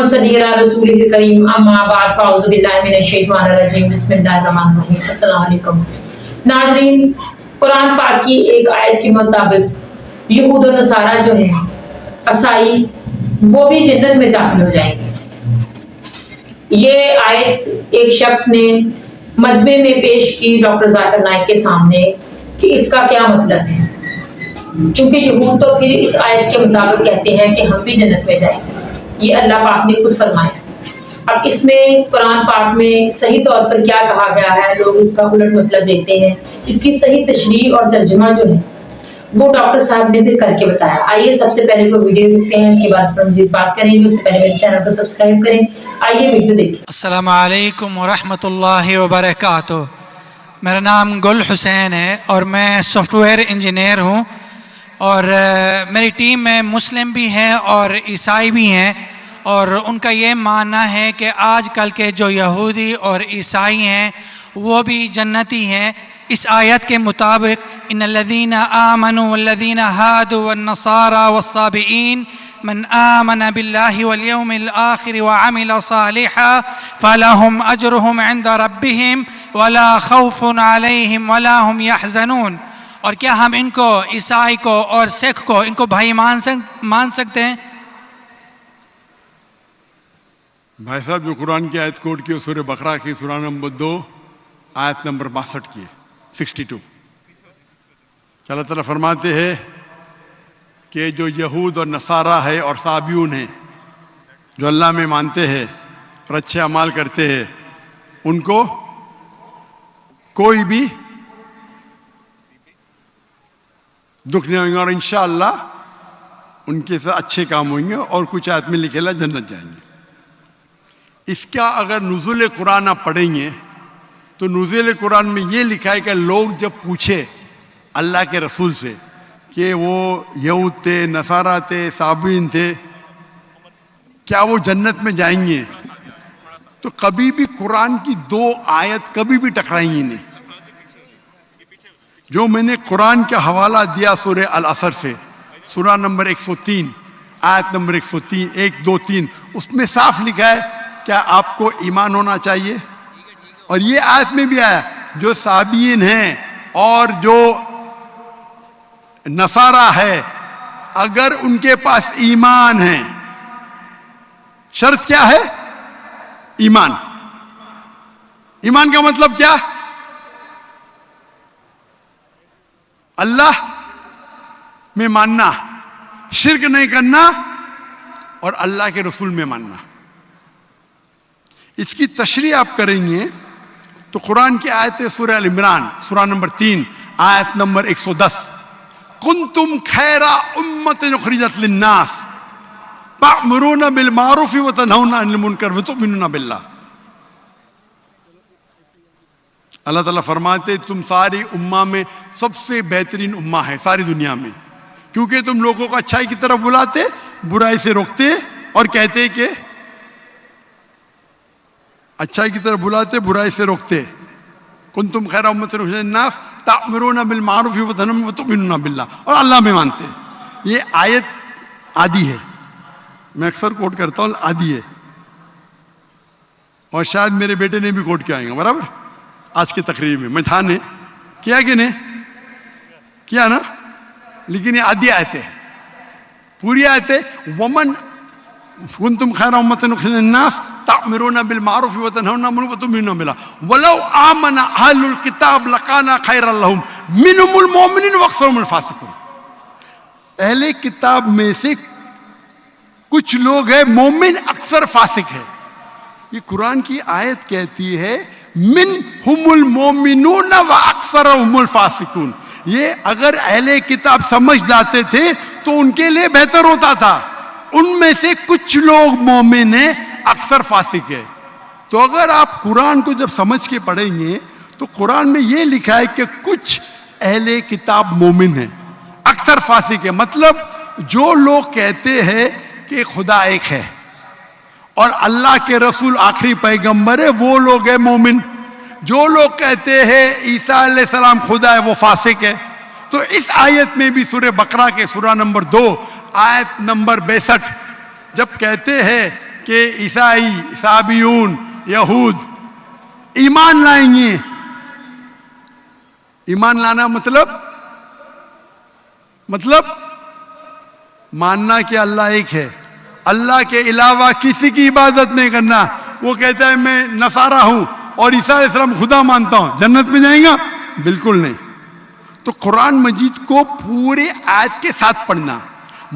ونصلي على رسوله الكريم اما بعد فاعوذ باللہ من الشیطان الرجیم بسم اللہ الرحمن الرحیم السلام علیکم ناظرین، قرآن پاک کی ایک آیت کے مطابق یہود و نصارہ جو ہیں عیسائی وہ بھی جنت میں داخل ہو جائیں گے۔ یہ آیت ایک شخص نے مجمع میں پیش کی ڈاکٹر ذاکر نائک کے سامنے کہ اس کا کیا مطلب ہے، کیونکہ یہود تو پھر اس آیت کے مطابق کہتے ہیں کہ ہم بھی جنت میں جائیں گے، یہ اللہ پاک نے خود فرمایا۔ اب اس میں قرآن پاک میں صحیح طور پر کیا کہا گیا ہے، لوگ اس کا الٹ مطلب دیتے ہیں، اس کی صحیح تشریح اور ترجمہ جو ہے وہ ڈاکٹر صاحب نے پھر کر کے بتایا۔ آئیے سب سے پہلے کوئی ویڈیو دیکھتے ہیں، اس کے بعد پر مزید بات کریں گے۔ اس سے پہلے میرے چینل کو سبسکرائب کریں۔ آئیے ویڈیو دیکھیں۔ السلام علیکم ورحمۃ اللہ وبرکاتہ۔ میرا نام گل حسین ہے اور میں سافٹ ویئر انجینئر ہوں، اور میری ٹیم میں مسلم بھی ہیں اور عیسائی بھی ہیں، اور ان کا یہ ماننا ہے کہ آج کل کے جو یہودی اور عیسائی ہیں وہ بھی جنتی ہیں۔ اس آیت کے مطابق ان الذین آمنوا والذین ہادوا والنصارى والصابئین من آمن باللہ والیوم الآخر وعمل صالحا فلہم اجرہم عند ربہم ولا خوف علیہم ولا ہم یحزنون۔ اور کیا ہم ان کو، عیسائی کو اور سکھ کو، ان کو بھائی مان سکتے ہیں؟ بھائی صاحب جو قرآن کی آیت کوٹ کی سورہ بقرہ کی سورہ نمبر 2 آیت نمبر 62 کی 62، اللہ تعالیٰ فرماتے ہیں کہ جو یہود اور نصارہ ہے اور صابیون ہیں، جو اللہ میں مانتے ہیں اور اچھے اعمال کرتے ہیں، ان کو کوئی بھی دکھ نہیں ہوگا، اور انشاءاللہ ان کے ساتھ اچھے کام ہوئیں گے، اور کچھ آیت میں لکھے اللہ جنت جائیں گے۔ اس کا اگر نزول قرآن آپ پڑھیں گے تو نزول قرآن میں یہ لکھا ہے کہ لوگ جب پوچھے اللہ کے رسول سے کہ وہ یہود تھے، نصارہ تھے، صابئین تھے، کیا وہ جنت میں جائیں گے، تو کبھی بھی قرآن کی 2 آیت کبھی بھی ٹکرائیں گی نہیں۔ جو میں نے قرآن کا حوالہ دیا سورہ العصر سے، سورہ نمبر 103 آیت نمبر 103 1 2 3، اس میں صاف لکھا ہے کیا آپ کو ایمان ہونا چاہیے، اور یہ آیت میں بھی آیا جو صابئین ہیں اور جو نصارہ ہے اگر ان کے پاس ایمان ہے، شرط کیا ہے؟ ایمان۔ ایمان کا مطلب کیا؟ اللہ میں ماننا، شرک نہیں کرنا، اور اللہ کے رسول میں ماننا۔ اس کی تشریح آپ کریں گے تو قرآن کی آیت سورہ ال عمران سورہ نمبر 3 آیت نمبر 110، کنتم خیر امت اخرجت للناس تأمرون بالمعروف وتنہون عن المنکر وتؤمنون باللہ۔ اللہ تعالیٰ فرماتے تم ساری امہ میں سب سے بہترین امہ ہے ساری دنیا میں، کیونکہ تم لوگوں کو اچھائی کی طرف بلاتے، برائی سے روکتے، اور کہتے کہ اچھائی کی طرف بلاتے، برائی سے روکتے۔ کنتم خیر امت اخرجت للناس تأمرون بالمعروف وتؤمنون باللہ، اور اللہ میں مانتے۔ یہ آیت آدھی ہے، میں اکثر کوٹ کرتا ہوں، آدھی ہے، اور شاید میرے بیٹے نے بھی کوٹ کیا آئیں گا برابر آج کی تقریر میں، مجھان نے کیا کہ نہیں کیا نا، لیکن یہ آدھی آیت ہے، پوری آیت ہے ومن کنتم خیر امت اخرجت للناس تأمرون بالمعروف وتنہون عن المنکر وتؤمنون باللہ ولو آمن اہل الکتاب لکان خیرا لہم منہم المؤمنون واکثرہم الفاسقون۔ اہل کتاب میں سے کچھ لوگ ہیں مومن، اکثر فاسق ہے۔ یہ قرآن کی آیت کہتی ہے منہم المؤمنون واکثرہم الفاسقون۔ یہ اگر اہل کتاب سمجھ جاتے تھے تو ان کے لیے بہتر ہوتا تھا، ان میں سے کچھ لوگ مومن ہیں، اکثر فاسق ہے۔ تو اگر آپ قرآن کو جب سمجھ کے پڑھیں گے تو قرآن میں یہ لکھا ہے کہ کچھ اہل کتاب مومن ہیں، اکثر فاسق ہے، مطلب جو لوگ کہتے ہیں کہ خدا ایک ہے اور اللہ کے رسول آخری پیغمبر ہے وہ لوگ ہیں مومن۔ جو لوگ کہتے ہیں عیسیٰ علیہ السلام خدا ہے وہ فاسق ہے۔ تو اس آیت میں بھی سورہ بقرہ کے سورہ نمبر 2 آیت نمبر 62 جب کہتے ہیں کہ عیسائی صابیون یہود ایمان لائیں گے. ایمان لانا مطلب ماننا کہ اللہ ایک ہے, اللہ کے علاوہ کسی کی عبادت نہیں کرنا. وہ کہتا ہے میں نصارہ ہوں اور عیسیٰ علیہ السلام خدا مانتا ہوں, جنت میں جائیں گا؟ بالکل نہیں. تو قرآن مجید کو پورے آیت کے ساتھ پڑھنا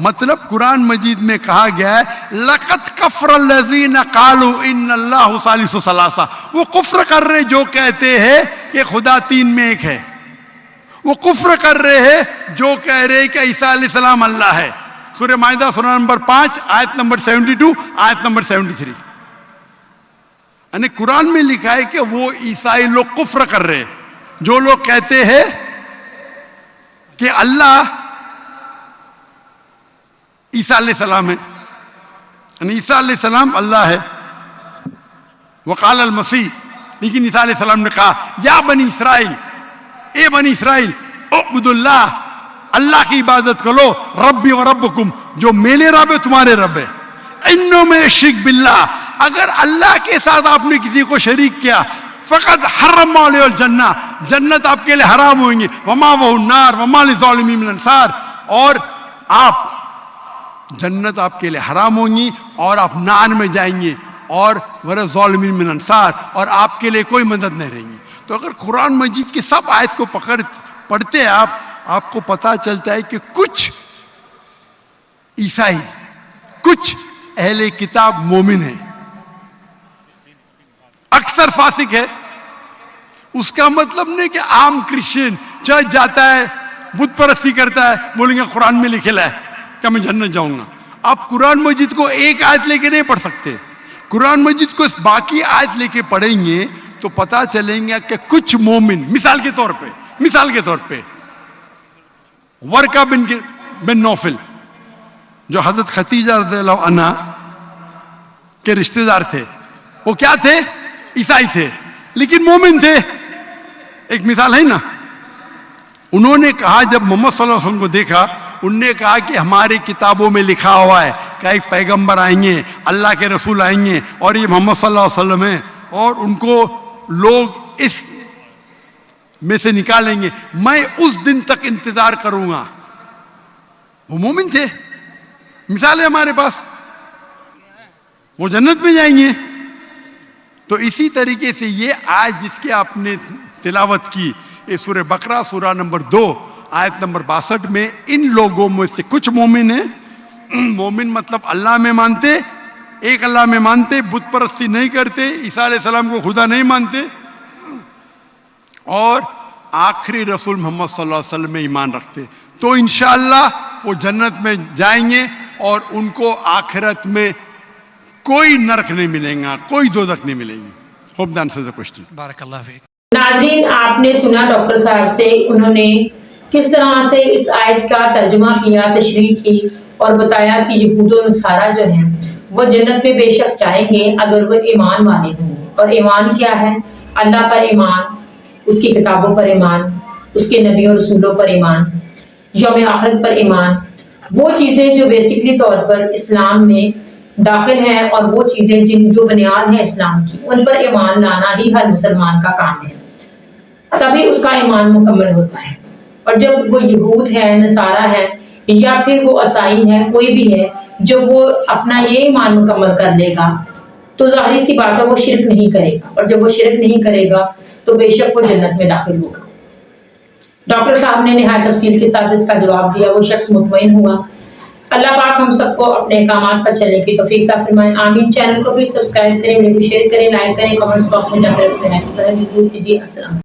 مطلب قرآن مجید میں کہا گیا ہے لَقَدْ كَفَرَ الَّذِينَ قَالُوا إِنَّ اللَّهُ ثَالِثُ ثَلَاثَةٍ. وہ کفر کر رہے جو کہتے ہیں کہ خدا تین میں ایک ہے. وہ کفر کر رہے ہیں جو کہہ رہے کہ عیسیٰ علیہ السلام اللہ ہے. سورہ مائدہ سورہ نمبر 5 آیت نمبر 72 آیت نمبر 73. یعنی قرآن میں لکھا ہے کہ وہ عیسائی لوگ کفر کر رہے ہیں جو لوگ کہتے ہیں کہ اللہ عیسیٰ علیہ السلام ہے, یعنی عیسیٰ علیہ السلام اللہ ہے. وقال المسیح, لیکن عیسیٰ علیہ السلام نے کہا یا بنی اسرائیل, اے بنی اسرائیل اعبدوا اللہ, اللہ کی عبادت کرو, ربی و ربکم, جو میرے رب ہے تمہارے رب ہے. انہوں میں شرک باللہ, اگر اللہ کے ساتھ آپ نے کسی کو شریک کیا فقط حرم علیہ الجنہ, جنت آپ کے لیے حرام ہوئیں گے. وما وہ النار وما للظالمین من انصار, اور آپ جنت آپ کے لیے حرام ہوں گی اور آپ نار میں جائیں گے, اور ولا ظالمین من انصار, اور آپ کے لیے کوئی مدد نہیں رہیں گی. تو اگر قرآن مجید کی سب آیت کو پڑھتے ہیں آپ کو پتا چلتا ہے کہ کچھ عیسائی, کچھ اہل کتاب مومن ہیں, اکثر فاسق ہے. اس کا مطلب نہیں کہ عام کرسچن چرچ جاتا ہے بت پرستی کرتا ہے بولیں گے قرآن میں لکھا ہے کہ میں جنت جاؤں گا. آپ قرآن مجید کو ایک آیت لے کے نہیں پڑھ سکتے. قرآن مجید کو باقی آیت لے کے پڑھیں گے تو پتا چلیں گے کہ کچھ مومن, مثال کے طور پہ ورقہ بن نوفل جو حضرت خدیجہ رضی اللہ عنہا کے رشتہ دار تھے, وہ کیا تھے؟ عیسائی تھے لیکن مومن تھے. ایک مثال ہے نا. انہوں نے کہا جب محمد صلی اللہ علیہ وسلم کو دیکھا, انہوں نے کہا کہ ہماری کتابوں میں لکھا ہوا ہے کہ ایک پیغمبر آئیں گے, اللہ کے رسول آئیں گے, اور یہ محمد صلی اللہ علیہ وسلم ہیں, اور ان کو لوگ اس میں سے نکالیں گے, میں اس دن تک انتظار کروں گا. وہ مومن تھے. مثال ہے ہمارے پاس, وہ جنت میں جائیں گے. تو اسی طریقے سے یہ آیت جس کی آپ نے تلاوت کی, یہ سورہ بقرہ سورہ نمبر 2 آیت نمبر 62 میں ان لوگوں میں سے کچھ مومن ہیں. مومن مطلب اللہ میں مانتے, ایک اللہ میں مانتے, بت پرستی نہیں کرتے, عیسیٰ علیہ السلام کو خدا نہیں مانتے, اور آخری رسول محمد صلی اللہ علیہ وسلم میں ایمان رکھتے. تو انشاءاللہ وہ جنت میں جائیں گے اور ان کو آخرت میں کوئی نرک نہیں ملے گا, کوئی دوزخ نہیں ملے گی. Hope the answer the question. بارک اللہ فیک. ناظرین, آپ نے سنا ڈاکٹر صاحب سے, انہوں نے کس طرح سے اس آیت کا ترجمہ کیا, تشریح کی, اور بتایا کہ یہود و نصارہ جو ہیں وہ جنت میں بے شک جائیں گے اگر وہ ایمان والے ہوں. اور ایمان کیا ہے؟ اللہ پر ایمان, اس کی کتابوں پر ایمان, اس کے نبیوں اور رسولوں پر ایمان, یوم آخرت پر ایمان. وہ چیزیں جو بیسکلی طور پر اسلام میں داخل ہیں, اور وہ چیزیں جو بنیاد ہیں اسلام کی, ان پر ایمان لانا ہی ہر مسلمان کا کام ہے, تبھی اس کا ایمان مکمل ہوتا ہے. اور جب وہ یہود ہے, نصارہ ہے, یا پھر وہ عیسائی ہے, کوئی بھی ہے, جب وہ اپنا یہ ایمان مکمل کر لے گا تو ظاہری سی بات ہے وہ شرک نہیں کرے گا, اور جب وہ شرک نہیں کرے گا تو بے شک وہ جنت میں داخل ہوگا. ڈاکٹر صاحب نے نہایت تفصیل کے ساتھ اس کا جواب دیا, وہ شخص مطمئن ہوا. اللہ پاک ہم سب کو اپنے احکامات پر چلنے کی توفیق عطا فرمائے, آمین. چینل کو بھی سبسکرائب کریں, ویڈیو کو شیئر کریں, لائک کریں, کمنٹس باکس میں جا کر اپنے رائے کیجیے. السلام.